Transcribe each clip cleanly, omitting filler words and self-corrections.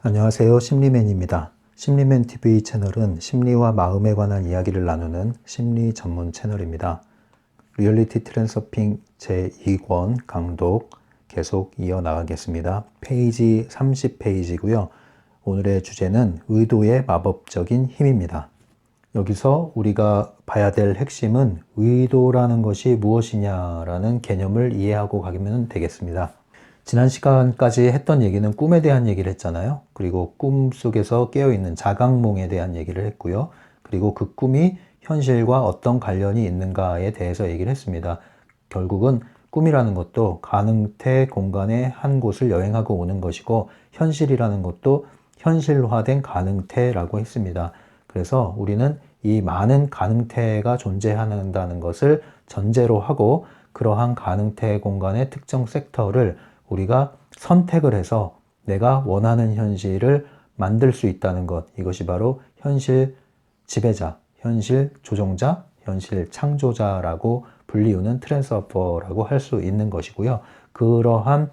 안녕하세요. 심리맨입니다. 심리맨 TV 채널은 심리와 마음에 관한 이야기를 나누는 심리 전문 채널입니다. 리얼리티 트랜서핑 제2권 강독 계속 이어나가겠습니다. 페이지 30페이지고요. 오늘의 주제는 의도의 마법적인 힘입니다. 여기서 우리가 봐야 될 핵심은 의도라는 것이 무엇이냐라는 개념을 이해하고 가면 되겠습니다. 지난 시간까지 했던 얘기는 꿈에 대한 얘기를 했잖아요. 그리고 꿈 속에서 깨어있는 자각몽에 대한 얘기를 했고요. 그리고 그 꿈이 현실과 어떤 관련이 있는가에 대해서 얘기를 했습니다. 결국은 꿈이라는 것도 가능태 공간의 한 곳을 여행하고 오는 것이고, 현실이라는 것도 현실화된 가능태라고 했습니다. 그래서 우리는 이 많은 가능태가 존재한다는 것을 전제로 하고, 그러한 가능태 공간의 특정 섹터를 우리가 선택을 해서 내가 원하는 현실을 만들 수 있다는 것, 이것이 바로 현실 지배자, 현실 조종자, 현실 창조자라고 불리우는 트랜스퍼라고 할 수 있는 것이고요. 그러한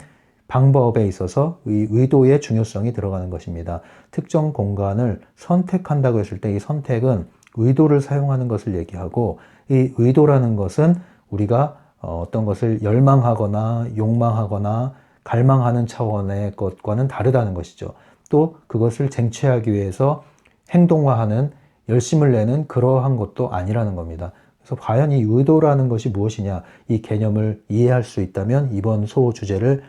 방법에 있어서 의도의 중요성이 들어가는 것입니다. 특정 공간을 선택한다고 했을 때 이 선택은 의도를 사용하는 것을 얘기하고, 이 의도라는 것은 우리가 어떤 것을 열망하거나 욕망하거나 갈망하는 차원의 것과는 다르다는 것이죠. 또 그것을 쟁취하기 위해서 행동화하는, 열심을 내는 그러한 것도 아니라는 겁니다. 그래서 과연 이 의도라는 것이 무엇이냐, 이 개념을 이해할 수 있다면 이번 주제를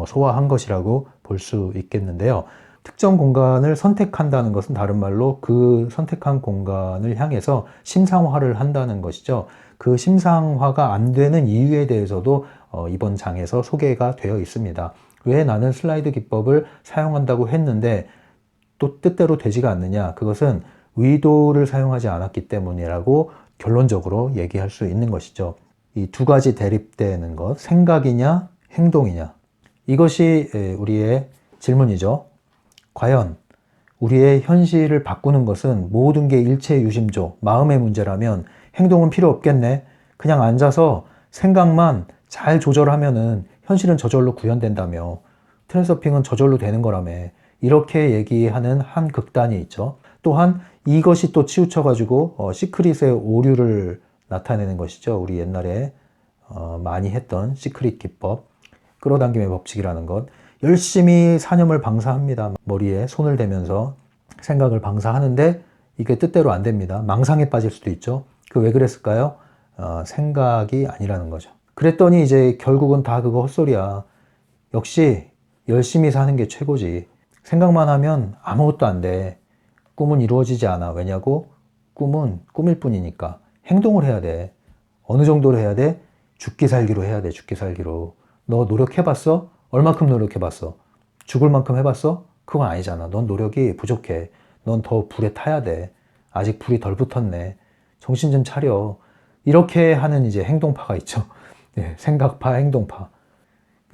소화한 것이라고 볼 수 있겠는데요. 특정 공간을 선택한다는 것은 다른 말로 그 선택한 공간을 향해서 심상화를 한다는 것이죠. 그 심상화가 안 되는 이유에 대해서도 이번 장에서 소개가 되어 있습니다. 왜 나는 슬라이드 기법을 사용한다고 했는데 또 뜻대로 되지가 않느냐? 그것은 의도를 사용하지 않았기 때문이라고 결론적으로 얘기할 수 있는 것이죠. 이 두 가지 대립되는 것, 생각이냐 행동이냐, 이것이 우리의 질문이죠. 과연 우리의 현실을 바꾸는 것은 모든 게 일체유심조, 마음의 문제라면 행동은 필요 없겠네. 그냥 앉아서 생각만 잘 조절하면은 현실은 저절로 구현된다며, 트랜서핑은 저절로 되는 거라며, 이렇게 얘기하는 한 극단이 있죠. 또한 이것이 또 치우쳐가지고 시크릿의 오류를 나타내는 것이죠. 우리 옛날에 많이 했던 시크릿 기법, 끌어당김의 법칙이라는 것. 열심히 사념을 방사합니다. 머리에 손을 대면서 생각을 방사하는데 이게 뜻대로 안 됩니다. 망상에 빠질 수도 있죠. 그 왜 그랬을까요? 생각이 아니라는 거죠. 그랬더니 이제 결국은 다 그거 헛소리야. 역시 열심히 사는 게 최고지. 생각만 하면 아무것도 안 돼. 꿈은 이루어지지 않아. 왜냐고? 꿈은 꿈일 뿐이니까. 행동을 해야 돼. 어느 정도로 해야 돼? 죽기 살기로 해야 돼. 죽기 살기로. 너 노력해봤어? 얼마큼 노력해봤어? 죽을 만큼 해봤어? 그건 아니잖아. 넌 노력이 부족해. 넌 더 불에 타야 돼. 아직 불이 덜 붙었네. 정신 좀 차려. 이렇게 하는 이제 행동파가 있죠. 네, 생각파, 행동파.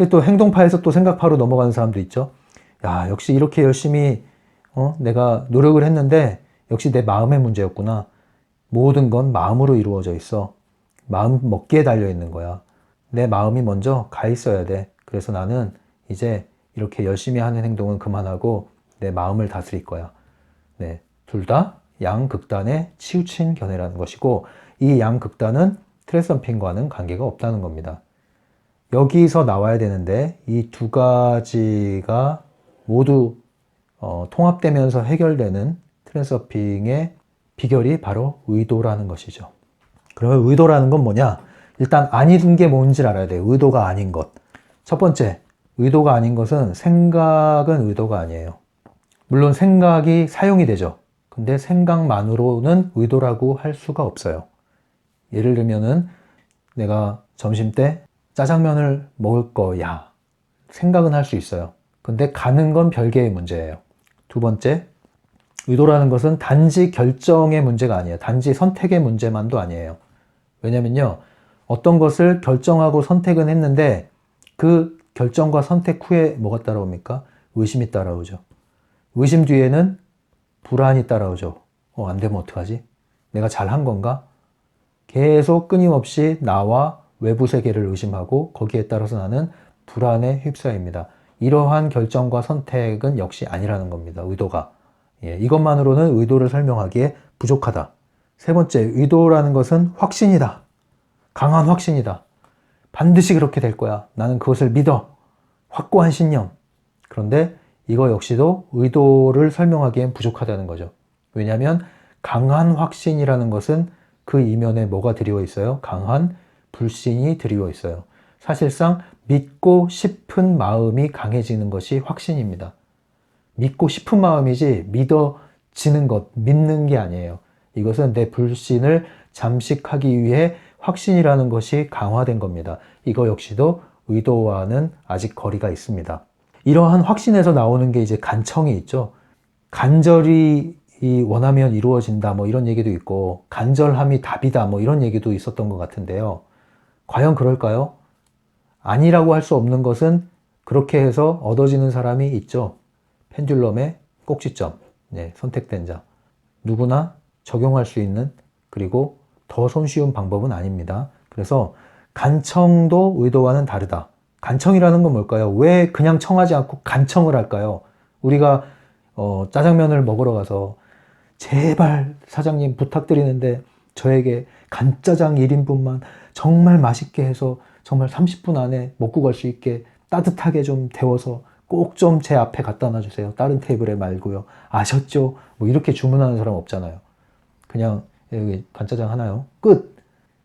또 행동파에서 또 생각파로 넘어가는 사람도 있죠. 야, 역시 이렇게 열심히 내가 노력을 했는데 역시 내 마음의 문제였구나. 모든 건 마음으로 이루어져 있어. 마음 먹기에 달려 있는 거야. 내 마음이 먼저 가 있어야 돼. 그래서 나는 이제 이렇게 열심히 하는 행동은 그만하고 내 마음을 다스릴 거야. 네, 둘 다 양극단의 치우친 견해라는 것이고, 이 양극단은 트랜서핑과는 관계가 없다는 겁니다. 여기서 나와야 되는데 이 두 가지가 모두 통합되면서 해결되는 트랜서핑의 비결이 바로 의도라는 것이죠. 그러면 의도라는 건 뭐냐? 일단 아닌 게 뭔지를 알아야 돼요. 의도가 아닌 것. 첫 번째, 의도가 아닌 것은 생각은 의도가 아니에요. 물론 생각이 사용이 되죠. 근데 생각만으로는 의도라고 할 수가 없어요. 예를 들면은 내가 점심 때 짜장면을 먹을 거야. 생각은 할 수 있어요. 근데 가는 건 별개의 문제예요. 두 번째, 의도라는 것은 단지 결정의 문제가 아니에요. 단지 선택의 문제만도 아니에요. 왜냐면요, 어떤 것을 결정하고 선택은 했는데 그 결정과 선택 후에 뭐가 따라옵니까? 의심이 따라오죠. 의심 뒤에는 불안이 따라오죠. 안 되면 어떡하지? 내가 잘한 건가? 계속 끊임없이 나와 외부 세계를 의심하고 거기에 따라서 나는 불안에 휩싸입니다. 이러한 결정과 선택은 역시 아니라는 겁니다. 의도가. 이것만으로는 의도를 설명하기에 부족하다. 세 번째, 의도라는 것은 확신이다. 강한 확신이다. 반드시 그렇게 될 거야. 나는 그것을 믿어. 확고한 신념. 그런데 이거 역시도 의도를 설명하기엔 부족하다는 거죠. 왜냐하면 강한 확신이라는 것은 그 이면에 뭐가 드리워 있어요? 강한 불신이 드리워 있어요. 사실상 믿고 싶은 마음이 강해지는 것이 확신입니다. 믿고 싶은 마음이지 믿어지는 것, 믿는 게 아니에요. 이것은 내 불신을 잠식하기 위해 확신이라는 것이 강화된 겁니다. 이거 역시도 의도와는 아직 거리가 있습니다. 이러한 확신에서 나오는 게 이제 간청이 있죠. 간절히 원하면 이루어진다 뭐 이런 얘기도 있고 간절함이 답이다 뭐 이런 얘기도 있었던 것 같은데요. 과연 그럴까요? 아니라고 할 수 없는 것은 그렇게 해서 얻어지는 사람이 있죠. 펜듈럼의 꼭지점, 선택된 자. 누구나 적용할 수 있는, 그리고 더 손쉬운 방법은 아닙니다. 그래서 간청도 의도와는 다르다. 간청이라는 건 뭘까요? 왜 그냥 청하지 않고 간청을 할까요? 우리가 짜장면을 먹으러 가서 제발 사장님 부탁드리는데 저에게 간짜장 1인분만 정말 맛있게 해서 정말 30분 안에 먹고 갈 수 있게 따뜻하게 좀 데워서 꼭 좀 제 앞에 갖다 놔주세요. 다른 테이블에 말고요. 아셨죠? 뭐 이렇게 주문하는 사람 없잖아요. 그냥 여기 간짜장 하나요? 끝!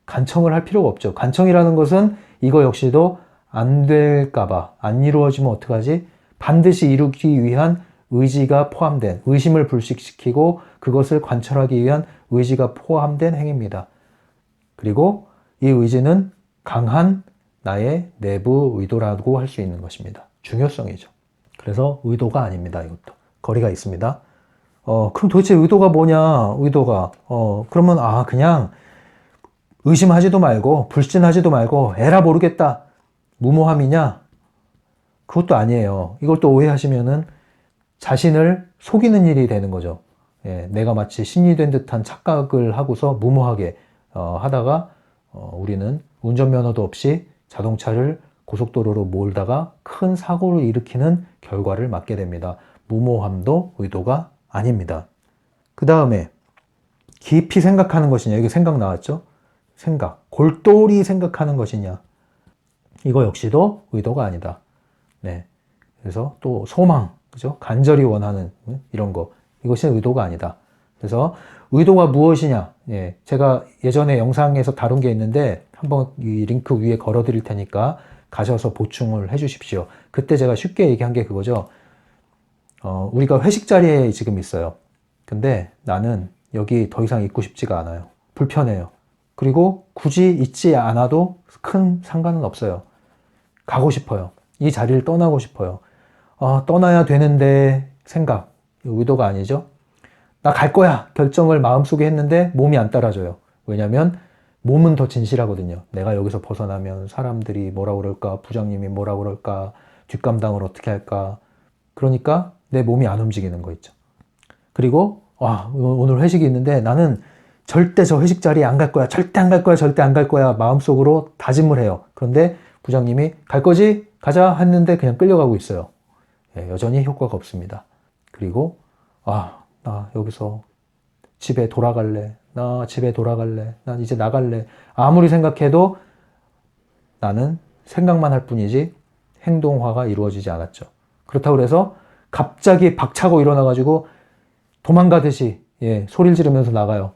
간청을 할 필요가 없죠. 간청이라는 것은 이거 역시도 안 될까봐, 안 이루어지면 어떡하지? 반드시 이루기 위한 의지가 포함된, 의심을 불식시키고 그것을 관철하기 위한 의지가 포함된 행위입니다. 그리고 이 의지는 강한 나의 내부 의도라고 할 수 있는 것입니다. 중요성이죠. 그래서 의도가 아닙니다. 이것도 거리가 있습니다. 그럼 도대체 의도가 뭐냐? 의도가 그러면 그냥 의심하지도 말고 불신하지도 말고 에라 모르겠다. 무모함이냐? 그것도 아니에요. 이걸 또 오해하시면은 자신을 속이는 일이 되는 거죠. 내가 마치 신이 된 듯한 착각을 하고서 무모하게 하다가 우리는 운전면허도 없이 자동차를 고속도로로 몰다가 큰 사고를 일으키는 결과를 맞게 됩니다. 무모함도 의도가 아닙니다. 그 다음에 깊이 생각하는 것이냐. 여기 생각 나왔죠? 생각. 골똘히 생각하는 것이냐. 이거 역시도 의도가 아니다. 그래서 또 소망, 그죠? 간절히 원하는 이런 거. 이것이 의도가 아니다. 그래서 의도가 무엇이냐. 제가 예전에 영상에서 다룬 게 있는데 한번 이 링크 위에 걸어 드릴 테니까 가셔서 보충을 해 주십시오. 그때 제가 쉽게 얘기한 게 그거죠. 우리가 회식 자리에 지금 있어요. 근데 나는 여기 더 이상 있고 싶지가 않아요. 불편해요. 그리고 굳이 있지 않아도 큰 상관은 없어요. 가고 싶어요. 이 자리를 떠나고 싶어요. 떠나야 되는데 생각. 의도가 아니죠. 나 갈 거야. 결정을 마음속에 했는데 몸이 안 따라줘요. 왜냐면 몸은 더 진실하거든요. 내가 여기서 벗어나면 사람들이 뭐라 그럴까, 부장님이 뭐라 그럴까, 뒷감당을 어떻게 할까. 그러니까 내 몸이 안 움직이는 거 있죠. 그리고 오늘 회식이 있는데 나는 절대 저 회식 자리에 안 갈 거야. 절대 안 갈 거야. 절대 안 갈 거야. 마음속으로 다짐을 해요. 그런데 부장님이 갈 거지? 가자 했는데 그냥 끌려가고 있어요. 여전히 효과가 없습니다. 그리고 나 여기서 집에 돌아갈래. 나 집에 돌아갈래. 난 이제 나갈래. 아무리 생각해도 나는 생각만 할 뿐이지 행동화가 이루어지지 않았죠. 그렇다고 해서 갑자기 박차고 일어나가지고 도망가듯이 소리를 지르면서 나가요.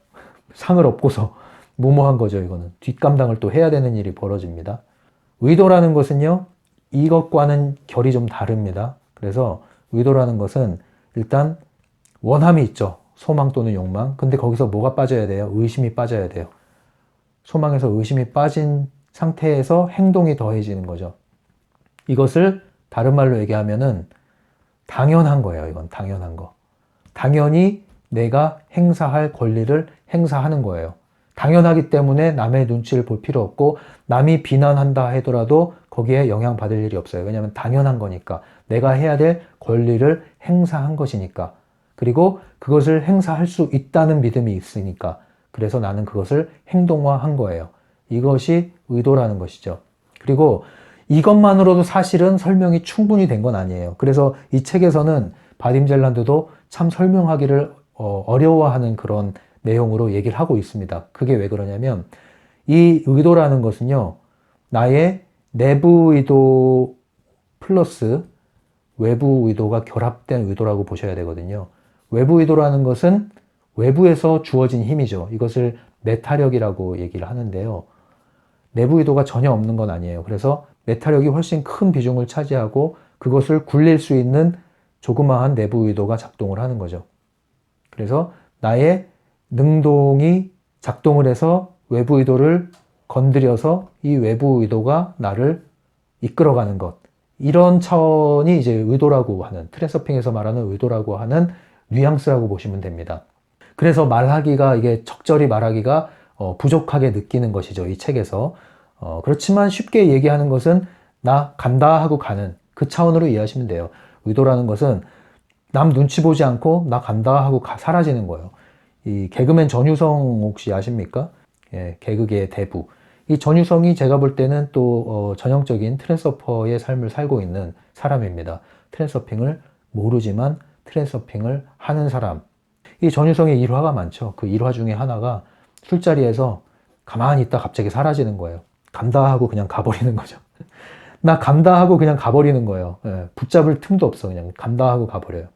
상을 얻고서. 무모한 거죠. 이거는 뒷감당을 또 해야 되는 일이 벌어집니다. 의도라는 것은요, 이것과는 결이 좀 다릅니다. 그래서 의도라는 것은 일단 원함이 있죠. 소망 또는 욕망. 근데 거기서 뭐가 빠져야 돼요? 의심이 빠져야 돼요. 소망에서 의심이 빠진 상태에서 행동이 더해지는 거죠. 이것을 다른 말로 얘기하면은 당연한 거예요. 이건 당연한 거. 당연히 내가 행사할 권리를 행사하는 거예요. 당연하기 때문에 남의 눈치를 볼 필요 없고 남이 비난한다 하더라도 거기에 영향받을 일이 없어요. 왜냐하면 당연한 거니까. 내가 해야 될 권리를 행사한 것이니까. 그리고 그것을 행사할 수 있다는 믿음이 있으니까. 그래서 나는 그것을 행동화한 거예요. 이것이 의도라는 것이죠. 그리고 이것만으로도 사실은 설명이 충분히 된 건 아니에요. 그래서 이 책에서는 바딤 젤란드도 참 설명하기를 어려워하는 그런 내용으로 얘기를 하고 있습니다. 그게 왜 그러냐면 이 의도라는 것은요, 나의 내부 의도 플러스 외부 의도가 결합된 의도라고 보셔야 되거든요. 외부 의도라는 것은 외부에서 주어진 힘이죠. 이것을 메타력이라고 얘기를 하는데요. 내부 의도가 전혀 없는 건 아니에요. 그래서 메타력이 훨씬 큰 비중을 차지하고 그것을 굴릴 수 있는 조그마한 내부 의도가 작동을 하는 거죠. 그래서 나의 능동이 작동을 해서 외부 의도를 건드려서 이 외부 의도가 나를 이끌어가는 것. 이런 차원이 이제 의도라고 하는, 트랜서핑에서 말하는 의도라고 하는 뉘앙스라고 보시면 됩니다. 그래서 말하기가, 이게 적절히 말하기가 부족하게 느끼는 것이죠. 이 책에서. 그렇지만 쉽게 얘기하는 것은 나 간다 하고 가는 그 차원으로 이해하시면 돼요. 의도라는 것은 남 눈치 보지 않고 나 간다 하고 사라지는 거예요. 이 개그맨 전유성 혹시 아십니까? 예, 개그계의 대부. 이 전유성이 제가 볼 때는 또 전형적인 트랜서퍼의 삶을 살고 있는 사람입니다. 트랜서핑을 모르지만 트랜서핑을 하는 사람. 이 전유성의 일화가 많죠. 그 일화 중에 하나가 술자리에서 가만히 있다 갑자기 사라지는 거예요. 간다 하고 그냥 가버리는 거죠. 나 간다 하고 그냥 가버리는 거예요. 예, 붙잡을 틈도 없어. 그냥 간다 하고 가버려요.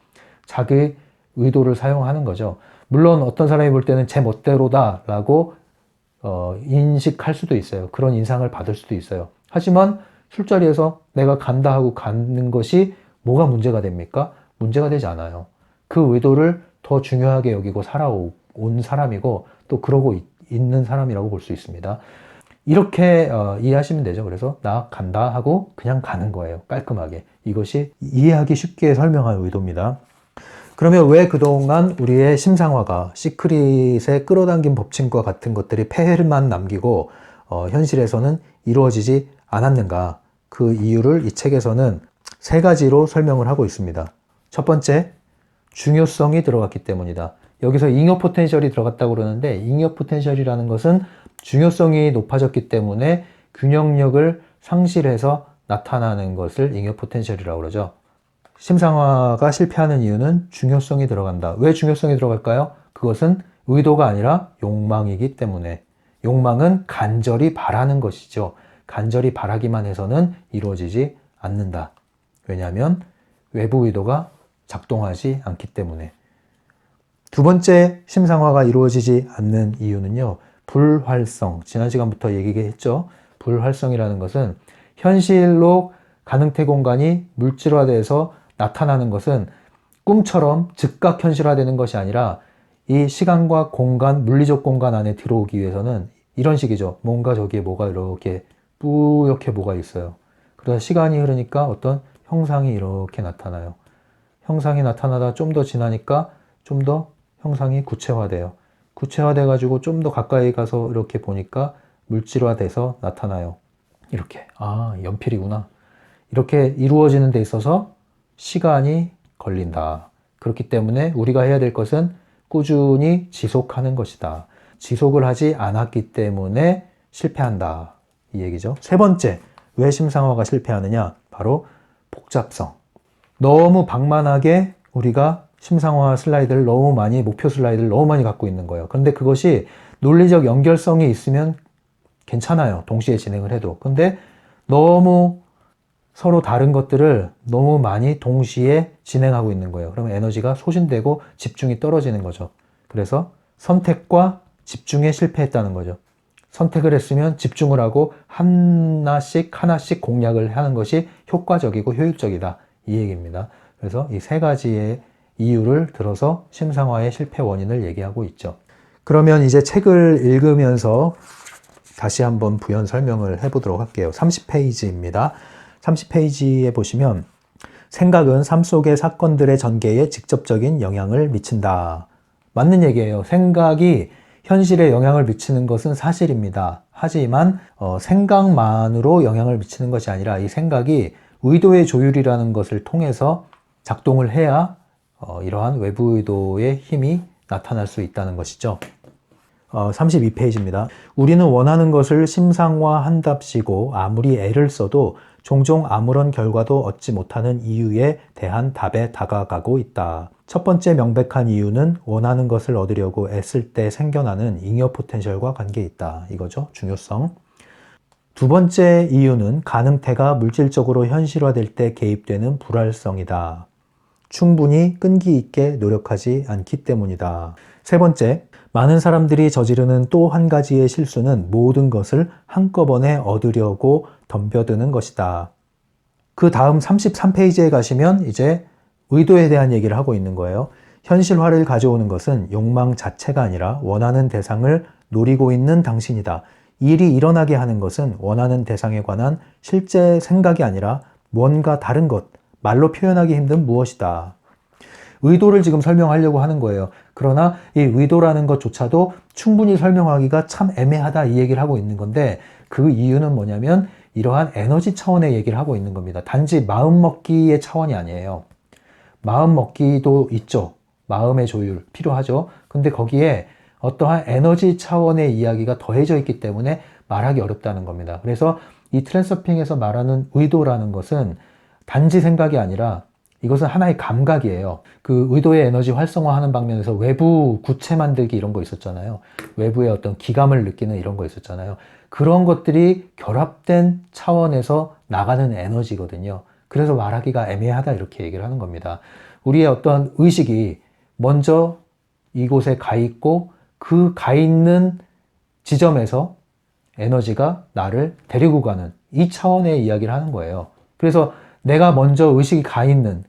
자기 의도를 사용하는 거죠. 물론 어떤 사람이 볼 때는 제 멋대로다 라고 인식할 수도 있어요. 그런 인상을 받을 수도 있어요. 하지만 술자리에서 내가 간다 하고 가는 것이 뭐가 문제가 됩니까? 문제가 되지 않아요. 그 의도를 더 중요하게 여기고 살아온 사람이고 또 그러고 있는 사람이라고 볼 수 있습니다. 이렇게 이해하시면 되죠. 그래서 나 간다 하고 그냥 가는 거예요. 깔끔하게. 이것이 이해하기 쉽게 설명할 의도입니다. 그러면 왜 그동안 우리의 심상화가 시크릿에 끌어당긴 법칙과 같은 것들이 폐해만 남기고 현실에서는 이루어지지 않았는가? 그 이유를 이 책에서는 세 가지로 설명을 하고 있습니다. 첫 번째, 중요성이 들어갔기 때문이다. 여기서 잉여 포텐셜이 들어갔다고 그러는데 잉여 포텐셜이라는 것은 중요성이 높아졌기 때문에 균형력을 상실해서 나타나는 것을 잉여 포텐셜이라고 그러죠. 심상화가 실패하는 이유는 중요성이 들어간다. 왜 중요성이 들어갈까요? 그것은 의도가 아니라 욕망이기 때문에. 욕망은 간절히 바라는 것이죠. 간절히 바라기만 해서는 이루어지지 않는다. 왜냐하면 외부 의도가 작동하지 않기 때문에. 두 번째 심상화가 이루어지지 않는 이유는요. 불활성. 지난 시간부터 얘기했죠. 불활성이라는 것은 현실로 가능태 공간이 물질화돼서 나타나는 것은 꿈처럼 즉각 현실화되는 것이 아니라 이 시간과 공간, 물리적 공간 안에 들어오기 위해서는 이런 식이죠. 뭔가 저기에 뭐가 이렇게 뿌옇게 뭐가 있어요. 그러다 시간이 흐르니까 어떤 형상이 이렇게 나타나요. 형상이 나타나다 좀 더 지나니까 좀 더 형상이 구체화돼요. 구체화돼 가지고 좀 더 가까이 가서 이렇게 보니까 물질화돼서 나타나요. 이렇게. 아, 연필이구나. 이렇게 이루어지는 데 있어서 시간이 걸린다. 그렇기 때문에 우리가 해야 될 것은 꾸준히 지속하는 것이다. 지속을 하지 않았기 때문에 실패한다. 이 얘기죠. 세 번째, 왜 심상화가 실패하느냐? 바로 복잡성. 너무 방만하게 우리가 심상화 슬라이드를 너무 많이, 목표 슬라이드를 너무 많이 갖고 있는 거예요. 그런데 그것이 논리적 연결성이 있으면 괜찮아요. 동시에 진행을 해도. 근데 너무 서로 다른 것들을 너무 많이 동시에 진행하고 있는 거예요. 그러면 에너지가 소진되고 집중이 떨어지는 거죠. 그래서 선택과 집중에 실패했다는 거죠. 선택을 했으면 집중을 하고 하나씩 공략을 하는 것이 효과적이고 효율적이다. 이 얘기입니다. 그래서 이 세 가지의 이유를 들어서 심상화의 실패 원인을 얘기하고 있죠. 그러면 이제 책을 읽으면서 다시 한번 부연 설명을 해보도록 할게요. 30페이지입니다. 30페이지에 보시면 생각은 삶 속의 사건들의 전개에 직접적인 영향을 미친다. 맞는 얘기예요. 생각이 현실에 영향을 미치는 것은 사실입니다. 하지만 생각만으로 영향을 미치는 것이 아니라 이 생각이 의도의 조율이라는 것을 통해서 작동을 해야 이러한 외부 의도의 힘이 나타날 수 있다는 것이죠. 32페이지입니다. 우리는 원하는 것을 심상화한답시고 아무리 애를 써도 종종 아무런 결과도 얻지 못하는 이유에 대한 답에 다가가고 있다. 첫 번째 명백한 이유는 원하는 것을 얻으려고 애쓸 때 생겨나는 잉여 포텐셜과 관계에 있다. 이거죠. 중요성. 두 번째 이유는 가능태가 물질적으로 현실화될 때 개입되는 불활성이다. 충분히 끈기 있게 노력하지 않기 때문이다. 세 번째, 많은 사람들이 저지르는 또 한 가지의 실수는 모든 것을 한꺼번에 얻으려고 덤벼드는 것이다. 그 다음 33페이지에 가시면 이제 의도에 대한 얘기를 하고 있는 거예요. 현실화를 가져오는 것은 욕망 자체가 아니라 원하는 대상을 노리고 있는 당신이다. 일이 일어나게 하는 것은 원하는 대상에 관한 실제 생각이 아니라 뭔가 다른 것, 말로 표현하기 힘든 무엇이다. 의도를 지금 설명하려고 하는 거예요. 그러나 이 의도라는 것조차도 충분히 설명하기가 참 애매하다 이 얘기를 하고 있는 건데 그 이유는 뭐냐면 이러한 에너지 차원의 얘기를 하고 있는 겁니다. 단지 마음먹기의 차원이 아니에요. 마음먹기도 있죠. 마음의 조율 필요하죠. 근데 거기에 어떠한 에너지 차원의 이야기가 더해져 있기 때문에 말하기 어렵다는 겁니다. 그래서 이 트랜서핑에서 말하는 의도라는 것은 단지 생각이 아니라 이것은 하나의 감각이에요. 그 의도의 에너지 활성화하는 방면에서 외부 구체 만들기 이런 거 있었잖아요. 외부의 어떤 기감을 느끼는 이런 거 있었잖아요. 그런 것들이 결합된 차원에서 나가는 에너지거든요. 그래서 말하기가 애매하다 이렇게 얘기를 하는 겁니다. 우리의 어떤 의식이 먼저 이곳에 가 있고 그 가 있는 지점에서 에너지가 나를 데리고 가는 이 차원의 이야기를 하는 거예요. 그래서 내가 먼저 의식이 가 있는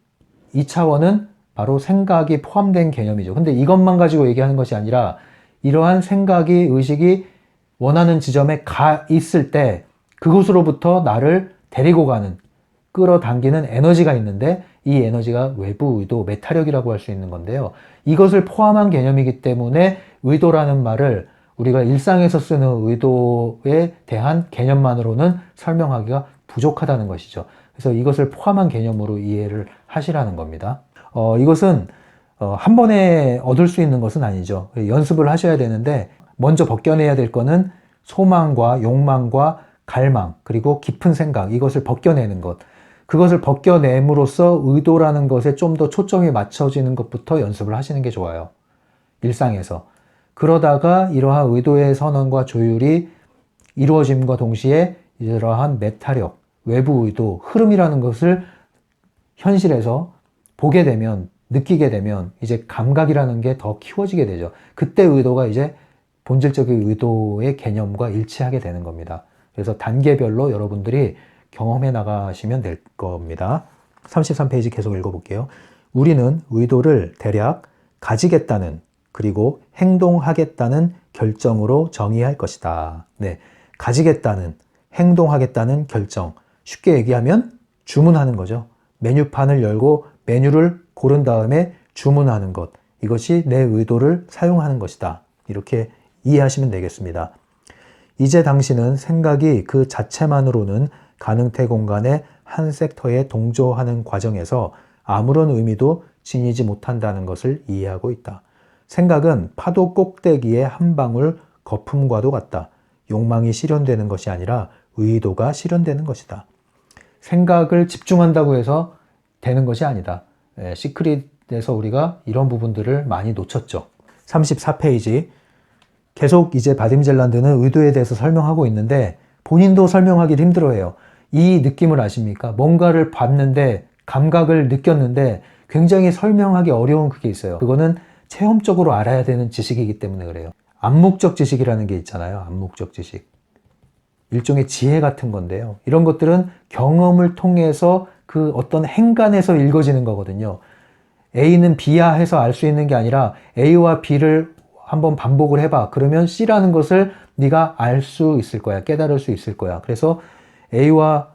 이 차원은 바로 생각이 포함된 개념이죠. 근데 이것만 가지고 얘기하는 것이 아니라 이러한 생각이, 의식이 원하는 지점에 가 있을 때 그곳으로부터 나를 데리고 가는, 끌어당기는 에너지가 있는데 이 에너지가 외부 의도, 메타력이라고 할 수 있는 건데요. 이것을 포함한 개념이기 때문에 의도라는 말을 우리가 일상에서 쓰는 의도에 대한 개념만으로는 설명하기가 부족하다는 것이죠. 그래서 이것을 포함한 개념으로 이해를 하시라는 겁니다. 이것은 한 번에 얻을 수 있는 것은 아니죠. 연습을 하셔야 되는데 먼저 벗겨내야 될 거는 소망과 욕망과 갈망 그리고 깊은 생각 이것을 벗겨내는 것. 그것을 벗겨냄으로써 의도라는 것에 좀 더 초점이 맞춰지는 것부터 연습을 하시는 게 좋아요. 일상에서. 그러다가 이러한 의도의 선언과 조율이 이루어짐과 동시에 이러한 메타력, 외부 의도, 흐름이라는 것을 현실에서 보게 되면, 느끼게 되면 이제 감각이라는 게 더 키워지게 되죠. 그때 의도가 이제 본질적인 의도의 개념과 일치하게 되는 겁니다. 그래서 단계별로 여러분들이 경험해 나가시면 될 겁니다. 33페이지 계속 읽어볼게요. 우리는 의도를 대략 가지겠다는 그리고 행동하겠다는 결정으로 정의할 것이다. 네, 가지겠다는, 행동하겠다는 결정. 쉽게 얘기하면 주문하는 거죠. 메뉴판을 열고 메뉴를 고른 다음에 주문하는 것. 이것이 내 의도를 사용하는 것이다. 이렇게 이해하시면 되겠습니다. 이제 당신은 생각이 그 자체만으로는 가능태 공간의 한 섹터에 동조하는 과정에서 아무런 의미도 지니지 못한다는 것을 이해하고 있다. 생각은 파도 꼭대기의 한 방울 거품과도 같다. 욕망이 실현되는 것이 아니라 의도가 실현되는 것이다. 생각을 집중한다고 해서 되는 것이 아니다. 시크릿에서 우리가 이런 부분들을 많이 놓쳤죠. 34페이지. 계속 이제 바딤 젤란드는 의도에 대해서 설명하고 있는데 본인도 설명하기를 힘들어해요. 이 느낌을 아십니까? 뭔가를 봤는데 감각을 느꼈는데 굉장히 설명하기 어려운 그게 있어요. 그거는 체험적으로 알아야 되는 지식이기 때문에 그래요. 암묵적 지식이라는 게 있잖아요. 암묵적 지식. 일종의 지혜 같은 건데요. 이런 것들은 경험을 통해서 그 어떤 행간에서 읽어지는 거거든요. A는 B야 해서 알 수 있는 게 아니라 A와 B를 한번 반복을 해봐. 그러면 C라는 것을 네가 알 수 있을 거야. 깨달을 수 있을 거야. 그래서 A와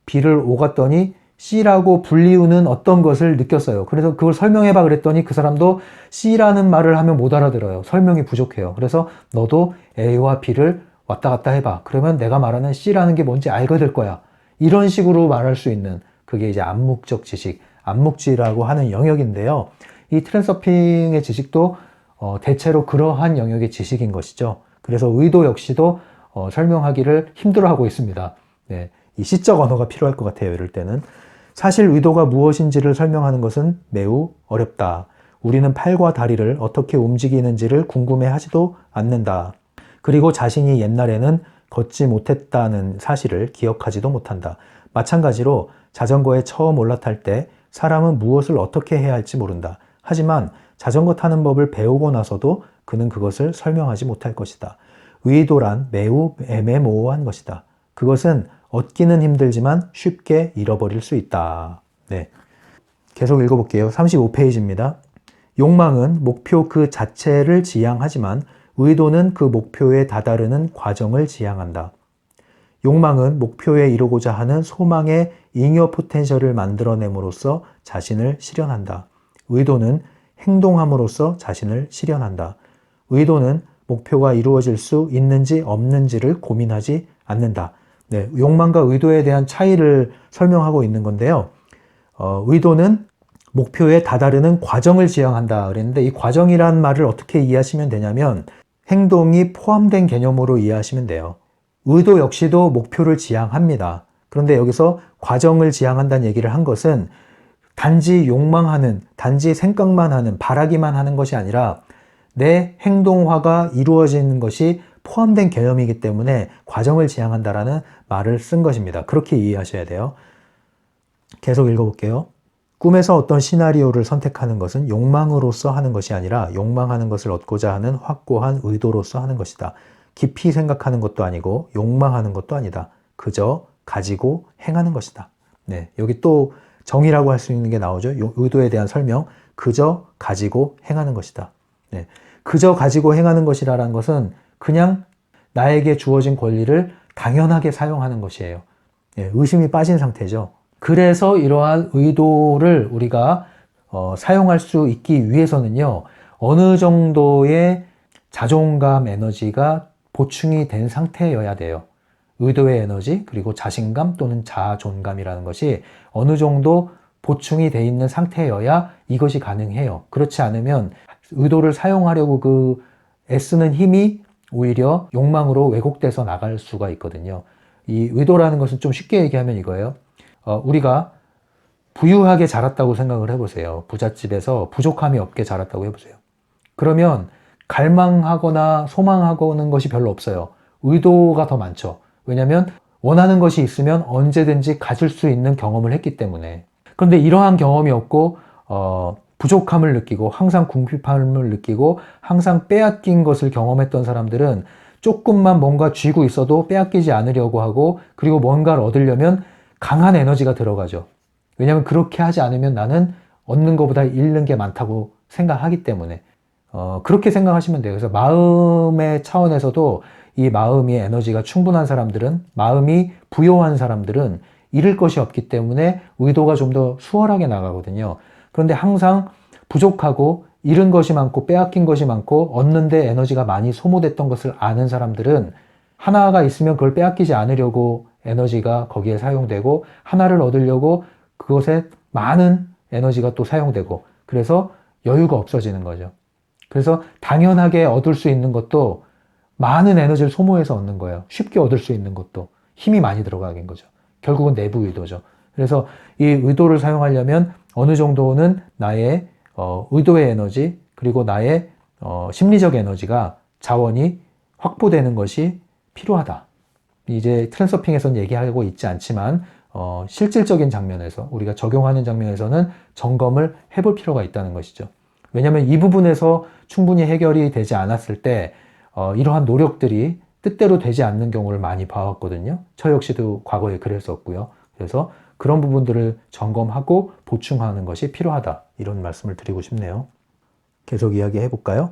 B를 오갔더니 C라고 불리우는 어떤 것을 느꼈어요. 그래서 그걸 설명해봐 그랬더니 그 사람도 C라는 말을 하면 못 알아들어요. 설명이 부족해요. 그래서 너도 A와 B를 왔다 갔다 해봐. 그러면 내가 말하는 C라는 게 뭔지 알게 될 거야. 이런 식으로 말할 수 있는 그게 이제 암묵적 지식, 암묵지라고 하는 영역인데요. 이 트랜서핑의 지식도 대체로 그러한 영역의 지식인 것이죠. 그래서 의도 역시도 설명하기를 힘들어하고 있습니다. 네, 이 시적 언어가 필요할 것 같아요. 이럴 때는. 사실 의도가 무엇인지를 설명하는 것은 매우 어렵다. 우리는 팔과 다리를 어떻게 움직이는지를 궁금해하지도 않는다. 그리고 자신이 옛날에는 걷지 못했다는 사실을 기억하지도 못한다. 마찬가지로 자전거에 처음 올라탈 때 사람은 무엇을 어떻게 해야 할지 모른다. 하지만 자전거 타는 법을 배우고 나서도 그는 그것을 설명하지 못할 것이다. 의도란 매우 애매모호한 것이다. 그것은 얻기는 힘들지만 쉽게 잃어버릴 수 있다. 네. 계속 읽어볼게요. 35페이지입니다. 욕망은 목표 그 자체를 지향하지만 의도는 그 목표에 다다르는 과정을 지향한다. 욕망은 목표에 이루고자 하는 소망의 잉여 포텐셜을 만들어냄으로써 자신을 실현한다. 의도는 행동함으로써 자신을 실현한다. 의도는 목표가 이루어질 수 있는지 없는지를 고민하지 않는다. 네, 욕망과 의도에 대한 차이를 설명하고 있는 건데요. 의도는 목표에 다다르는 과정을 지향한다 그랬는데 이 과정이란 말을 어떻게 이해하시면 되냐면 행동이 포함된 개념으로 이해하시면 돼요. 의도 역시도 목표를 지향합니다. 그런데 여기서 과정을 지향한다는 얘기를 한 것은 단지 욕망하는, 단지 생각만 하는, 바라기만 하는 것이 아니라 내 행동화가 이루어지는 것이 포함된 개념이기 때문에 과정을 지향한다라는 말을 쓴 것입니다. 그렇게 이해하셔야 돼요. 계속 읽어볼게요. 꿈에서 어떤 시나리오를 선택하는 것은 욕망으로서 하는 것이 아니라 욕망하는 것을 얻고자 하는 확고한 의도로서 하는 것이다. 깊이 생각하는 것도 아니고 욕망하는 것도 아니다. 그저 가지고 행하는 것이다. 네, 여기 또 정의라고 할 수 있는 게 나오죠. 의도에 대한 설명. 그저 가지고 행하는 것이다. 네, 그저 가지고 행하는 것이라는 것은 그냥 나에게 주어진 권리를 당연하게 사용하는 것이에요. 네, 의심이 빠진 상태죠. 그래서 이러한 의도를 우리가 사용할 수 있기 위해서는요, 어느 정도의 자존감 에너지가 보충이 된 상태여야 돼요. 의도의 에너지, 그리고 자신감 또는 자존감이라는 것이 어느 정도 보충이 돼 있는 상태여야 이것이 가능해요. 그렇지 않으면 의도를 사용하려고 애쓰는 힘이 오히려 욕망으로 왜곡돼서 나갈 수가 있거든요. 이 의도라는 것은 좀 쉽게 얘기하면 이거예요. 우리가 부유하게 자랐다고 생각을 해보세요. 부잣집에서 부족함이 없게 자랐다고 해보세요. 그러면 갈망하거나 소망하고는 것이 별로 없어요. 의도가 더 많죠. 왜냐하면 원하는 것이 있으면 언제든지 가질 수 있는 경험을 했기 때문에. 그런데 이러한 경험이 없고 부족함을 느끼고 항상 궁핍함을 느끼고 항상 빼앗긴 것을 경험했던 사람들은 조금만 뭔가 쥐고 있어도 빼앗기지 않으려고 하고, 그리고 뭔가를 얻으려면 강한 에너지가 들어가죠. 왜냐하면 그렇게 하지 않으면 나는 얻는 것보다 잃는 게 많다고 생각하기 때문에. 그렇게 생각하시면 돼요. 그래서 마음의 차원에서도 이 마음이 에너지가 충분한 사람들은, 마음이 부요한 사람들은 잃을 것이 없기 때문에 의도가 좀 더 수월하게 나가거든요. 그런데 항상 부족하고 잃은 것이 많고 빼앗긴 것이 많고 얻는데 에너지가 많이 소모됐던 것을 아는 사람들은 하나가 있으면 그걸 빼앗기지 않으려고 에너지가 거기에 사용되고, 하나를 얻으려고 그것에 많은 에너지가 또 사용되고, 그래서 여유가 없어지는 거죠. 그래서 당연하게 얻을 수 있는 것도 많은 에너지를 소모해서 얻는 거예요. 쉽게 얻을 수 있는 것도 힘이 많이 들어가긴 거죠. 결국은 내부 의도죠. 그래서 이 의도를 사용하려면 어느 정도는 나의 의도의 에너지, 그리고 나의 심리적 에너지가, 자원이 확보되는 것이 필요하다. 이제 트랜서핑에서는 얘기하고 있지 않지만 실질적인 장면에서, 우리가 적용하는 장면에서는 점검을 해볼 필요가 있다는 것이죠. 왜냐하면 이 부분에서 충분히 해결이 되지 않았을 때 이러한 노력들이 뜻대로 되지 않는 경우를 많이 봐왔거든요. 저 역시도 과거에 그랬었고요. 그래서 그런 부분들을 점검하고 보충하는 것이 필요하다. 이런 말씀을 드리고 싶네요. 계속 이야기해 볼까요?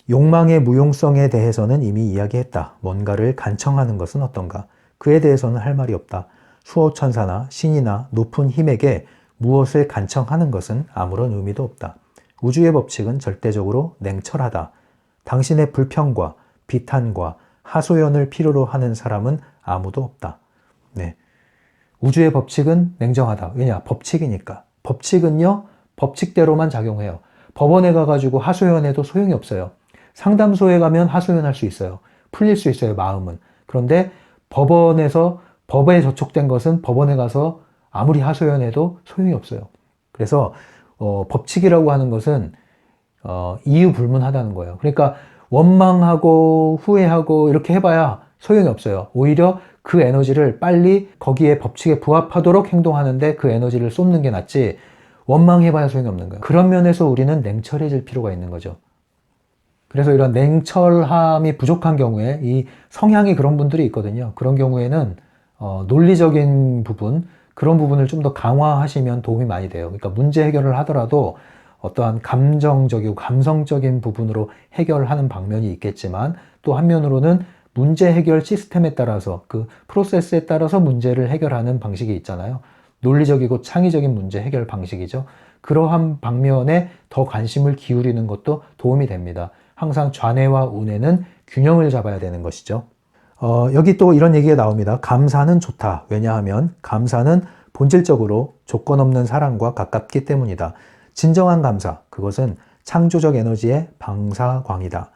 욕망의 무용성에 대해서는 이미 이야기했다. 뭔가를 간청하는 것은 어떤가? 그에 대해서는 할 말이 없다. 수호천사나 신이나 높은 힘에게 무엇을 간청하는 것은 아무런 의미도 없다. 우주의 법칙은 절대적으로 냉철하다. 당신의 불평과 비탄과 하소연을 필요로 하는 사람은 아무도 없다. 네. 우주의 법칙은 냉정하다. 왜냐? 법칙이니까. 법칙은요, 법칙대로만 작용해요. 법원에 가가지고 하소연해도 소용이 없어요. 상담소에 가면 하소연할 수 있어요. 풀릴 수 있어요, 마음은. 그런데 법원에서 법에 저촉된 것은 법원에 가서 아무리 하소연해도 소용이 없어요. 그래서 법칙이라고 하는 것은 이유불문하다는 거예요. 그러니까 원망하고 후회하고 이렇게 해봐야 소용이 없어요. 오히려 그 에너지를 빨리 거기에 법칙에 부합하도록 행동하는데 그 에너지를 쏟는 게 낫지, 원망해봐야 소용이 없는 거예요. 그런 면에서 우리는 냉철해질 필요가 있는 거죠. 그래서 이런 냉철함이 부족한 경우에, 이 성향이 그런 분들이 있거든요. 그런 경우에는 논리적인 부분, 그런 부분을 좀 더 강화하시면 도움이 많이 돼요. 그러니까 문제 해결을 하더라도 어떠한 감정적이고 감성적인 부분으로 해결하는 방면이 있겠지만, 또 한면으로는 문제 해결 시스템에 따라서, 그 프로세스에 따라서 문제를 해결하는 방식이 있잖아요. 논리적이고 창의적인 문제 해결 방식이죠. 그러한 방면에 더 관심을 기울이는 것도 도움이 됩니다. 항상 좌뇌와 우뇌는 균형을 잡아야 되는 것이죠. 여기 또 이런 얘기가 나옵니다. 감사는 좋다. 왜냐하면 감사는 본질적으로 조건 없는 사랑과 가깝기 때문이다. 진정한 감사, 그것은 창조적 에너지의 방사광이다.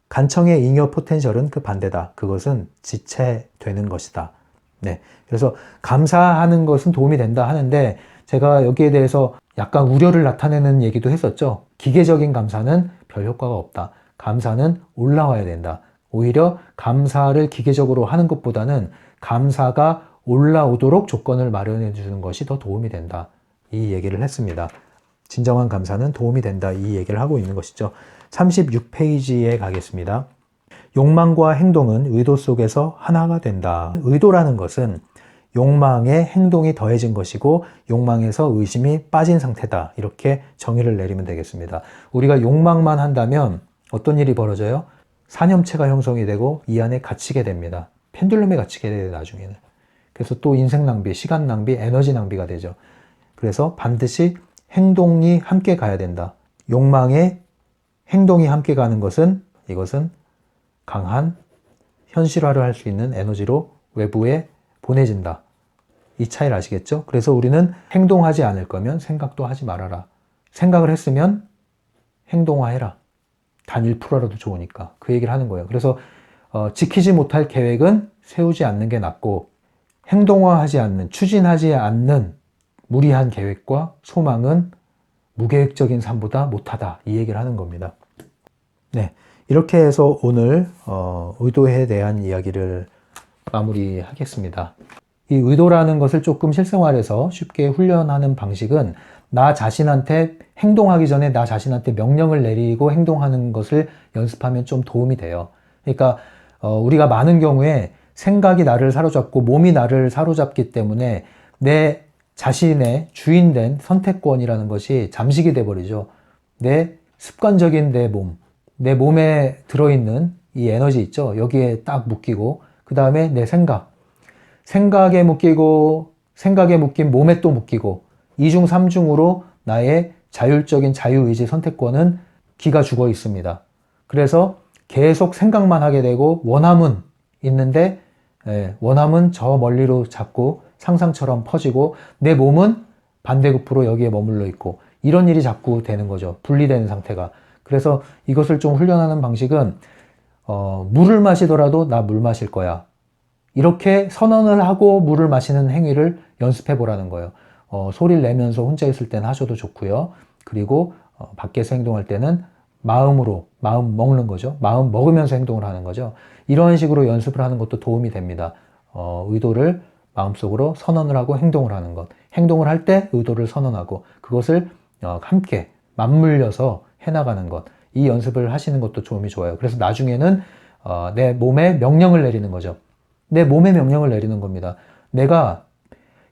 간청의 잉여 포텐셜은 그 반대다. 그것은 지체되는 것이다. 네, 그래서 감사하는 것은 도움이 된다 하는데, 제가 여기에 대해서 약간 우려를 나타내는 얘기도 했었죠. 기계적인 감사는 별 효과가 없다. 감사는 올라와야 된다. 오히려 감사를 기계적으로 하는 것보다는 감사가 올라오도록 조건을 마련해 주는 것이 더 도움이 된다. 이 얘기를 했습니다. 진정한 감사는 도움이 된다. 이 얘기를 하고 있는 것이죠. 36페이지에 가겠습니다. 욕망과 행동은 의도 속에서 하나가 된다. 의도라는 것은 욕망에 행동이 더해진 것이고 욕망에서 의심이 빠진 상태다. 이렇게 정의를 내리면 되겠습니다. 우리가 욕망만 한다면 어떤 일이 벌어져요? 사념체가 형성이 되고 이 안에 갇히게 됩니다. 펜듈럼에 갇히게 돼요, 나중에는. 그래서 또 인생 낭비, 시간 낭비, 에너지 낭비가 되죠. 그래서 반드시 행동이 함께 가야 된다. 욕망에 행동이 함께 가는 것은, 이것은 강한 현실화를 할 수 있는 에너지로 외부에 보내진다. 이 차이를 아시겠죠? 그래서 우리는 행동하지 않을 거면 생각도 하지 말아라. 생각을 했으면 행동화해라. 단 1%라도 좋으니까. 그 얘기를 하는 거예요. 그래서 지키지 못할 계획은 세우지 않는 게 낫고, 행동화하지 않는, 추진하지 않는 무리한 계획과 소망은 무계획적인 삶보다 못하다. 이 얘기를 하는 겁니다. 네, 이렇게 해서 오늘 의도에 대한 이야기를 마무리하겠습니다. 이 의도라는 것을 조금 실생활에서 쉽게 훈련하는 방식은, 나 자신한테 행동하기 전에 나 자신한테 명령을 내리고 행동하는 것을 연습하면 좀 도움이 돼요. 그러니까 우리가 많은 경우에 생각이 나를 사로잡고 몸이 나를 사로잡기 때문에 내 자신의 주인된 선택권이라는 것이 잠식이 돼버리죠. 내 습관적인 내 몸에 들어있는 이 에너지 있죠. 여기에 딱 묶이고, 그 다음에 내 생각에 묶이고, 생각에 묶인 몸에 또 묶이고, 2중 3중으로 나의 자율적인 자유의지 선택권은 기가 죽어 있습니다. 그래서 계속 생각만 하게 되고, 원함은 있는데, 원함은 저 멀리로 자꾸 상상처럼 퍼지고, 내 몸은 반대급부로 여기에 머물러 있고, 이런 일이 자꾸 되는 거죠. 분리되는 상태가. 그래서 이것을 좀 훈련하는 방식은, 물을 마시더라도 나 물 마실 거야. 이렇게 선언을 하고 물을 마시는 행위를 연습해 보라는 거예요. 소리를 내면서 혼자 있을 때는 하셔도 좋고요. 그리고 밖에서 행동할 때는 마음 먹는 거죠. 마음 먹으면서 행동을 하는 거죠. 이런 식으로 연습을 하는 것도 도움이 됩니다. 의도를 마음속으로 선언을 하고 행동을 하는 것. 행동을 할 때 의도를 선언하고, 그것을 함께 맞물려서 해나가는 것. 이 연습을 하시는 것도 도움이 좋아요. 그래서 나중에는 내 몸에 명령을 내리는 거죠. 내 몸에 명령을 내리는 겁니다. 내가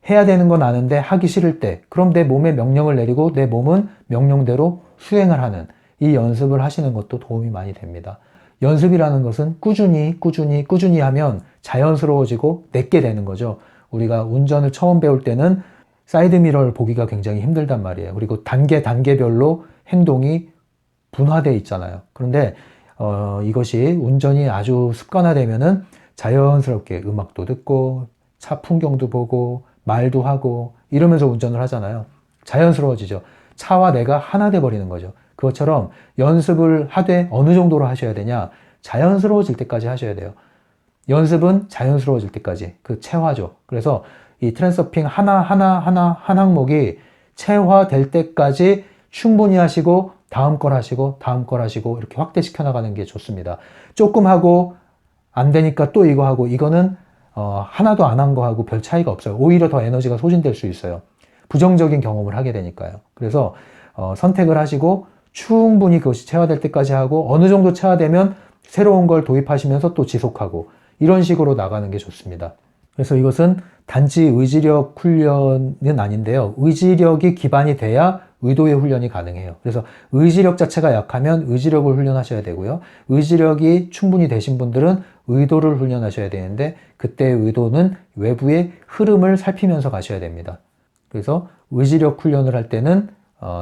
해야 되는 건 아는데 하기 싫을 때, 그럼 내 몸에 명령을 내리고 내 몸은 명령대로 수행을 하는, 이 연습을 하시는 것도 도움이 많이 됩니다. 연습이라는 것은 꾸준히 하면 자연스러워지고 내게 되는 거죠. 우리가 운전을 처음 배울 때는 사이드미러를 보기가 굉장히 힘들단 말이에요. 그리고 단계별로 행동이 분화되어 있잖아요. 그런데 이것이 운전이 아주 습관화되면은 자연스럽게 음악도 듣고 차 풍경도 보고 말도 하고 이러면서 운전을 하잖아요. 자연스러워지죠. 차와 내가 하나 돼 버리는 거죠. 그것처럼 연습을 하되 어느 정도로 하셔야 되냐? 자연스러워질 때까지 하셔야 돼요. 연습은 자연스러워질 때까지, 그 체화죠. 그래서 이 트랜서핑 한 항목이 체화될 때까지 충분히 하시고 다음 걸 하시고 다음 걸 하시고 이렇게 확대시켜 나가는 게 좋습니다. 조금 하고 안 되니까 또 이거 하고, 이거는 하나도 안 한 거 하고 별 차이가 없어요. 오히려 더 에너지가 소진될 수 있어요. 부정적인 경험을 하게 되니까요. 그래서 선택을 하시고 충분히 그것이 체화될 때까지 하고, 어느 정도 체화되면 새로운 걸 도입하시면서 또 지속하고, 이런 식으로 나가는 게 좋습니다. 그래서 이것은 단지 의지력 훈련은 아닌데요. 의지력이 기반이 돼야 의도의 훈련이 가능해요. 그래서 의지력 자체가 약하면 의지력을 훈련하셔야 되고요. 의지력이 충분히 되신 분들은 의도를 훈련하셔야 되는데, 그때의 의도는 외부의 흐름을 살피면서 가셔야 됩니다. 그래서 의지력 훈련을 할 때는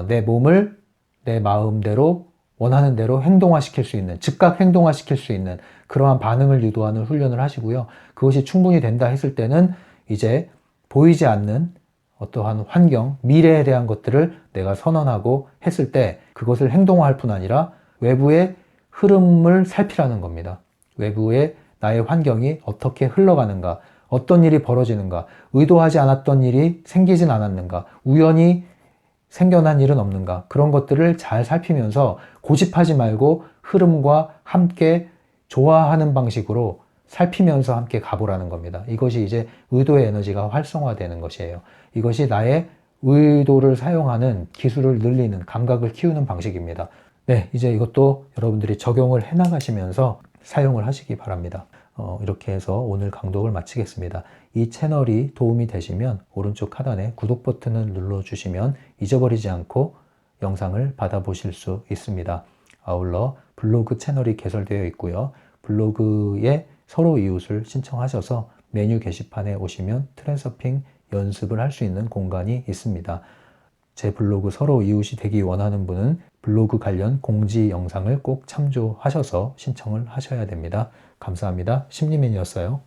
내 몸을 내 마음대로 원하는 대로 행동화시킬 수 있는, 즉각 행동화시킬 수 있는 그러한 반응을 유도하는 훈련을 하시고요. 그것이 충분히 된다 했을 때는 이제 보이지 않는 어떠한 환경, 미래에 대한 것들을 내가 선언하고 했을 때 그것을 행동화할 뿐 아니라 외부의 흐름을 살피라는 겁니다. 외부의 나의 환경이 어떻게 흘러가는가, 어떤 일이 벌어지는가, 의도하지 않았던 일이 생기진 않았는가, 우연히 생겨난 일은 없는가, 그런 것들을 잘 살피면서 고집하지 말고 흐름과 함께 좋아하는 방식으로 살피면서 함께 가보라는 겁니다. 이것이 이제 의도의 에너지가 활성화되는 것이에요. 이것이 나의 의도를 사용하는 기술을 늘리는, 감각을 키우는 방식입니다. 네, 이제 이것도 여러분들이 적용을 해나가시면서 사용을 하시기 바랍니다. 이렇게 해서 오늘 강독을 마치겠습니다. 이 채널이 도움이 되시면 오른쪽 하단에 구독 버튼을 눌러주시면 잊어버리지 않고 영상을 받아보실 수 있습니다. 아울러 블로그 채널이 개설되어 있고요. 블로그에 서로 이웃을 신청하셔서 메뉴 게시판에 오시면 트랜서핑 연습을 할 수 있는 공간이 있습니다. 제 블로그 서로 이웃이 되기 원하는 분은 블로그 관련 공지 영상을 꼭 참조하셔서 신청을 하셔야 됩니다. 감사합니다. 심리맨이었어요.